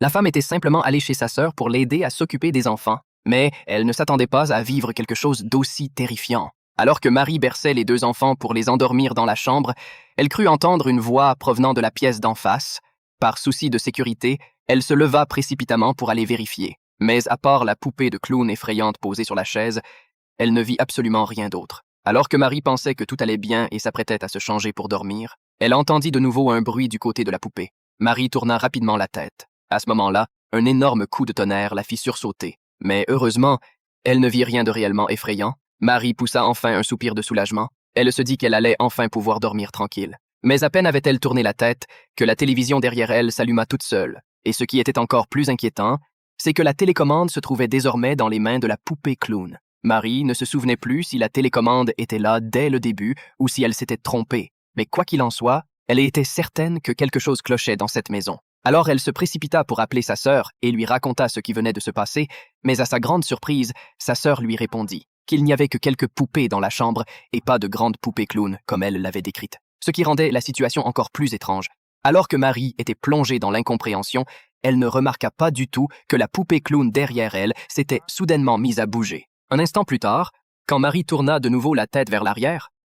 La femme était simplement allée chez sa sœur pour l'aider à s'occuper des enfants, mais elle ne s'attendait pas à vivre quelque chose d'aussi terrifiant. Alors que Marie berçait les deux enfants pour les endormir dans la chambre, elle crut entendre une voix provenant de la pièce d'en face. Par souci de sécurité, elle se leva précipitamment pour aller vérifier. Mais à part la poupée de clown effrayante posée sur la chaise, elle ne vit absolument rien d'autre. Alors que Marie pensait que tout allait bien et s'apprêtait à se changer pour dormir, elle entendit de nouveau un bruit du côté de la poupée. Marie tourna rapidement la tête. À ce moment-là, un énorme coup de tonnerre la fit sursauter. Mais heureusement, elle ne vit rien de réellement effrayant. Marie poussa enfin un soupir de soulagement. Elle se dit qu'elle allait enfin pouvoir dormir tranquille. Mais à peine avait-elle tourné la tête que la télévision derrière elle s'alluma toute seule. Et ce qui était encore plus inquiétant, c'est que la télécommande se trouvait désormais dans les mains de la poupée clown. Marie ne se souvenait plus si la télécommande était là dès le début ou si elle s'était trompée. Mais quoi qu'il en soit, elle était certaine que quelque chose clochait dans cette maison. Alors elle se précipita pour appeler sa sœur et lui raconta ce qui venait de se passer, mais à sa grande surprise, sa sœur lui répondit qu'il n'y avait que quelques poupées dans la chambre et pas de grandes poupées clowns comme elle l'avait décrite. Ce qui rendait la situation encore plus étrange. Alors que Marie était plongée dans l'incompréhension, elle ne remarqua pas du tout que la poupée clown derrière elle s'était soudainement mise à bouger. Un instant plus tard, quand Marie tourna de nouveau la tête vers l'arrière,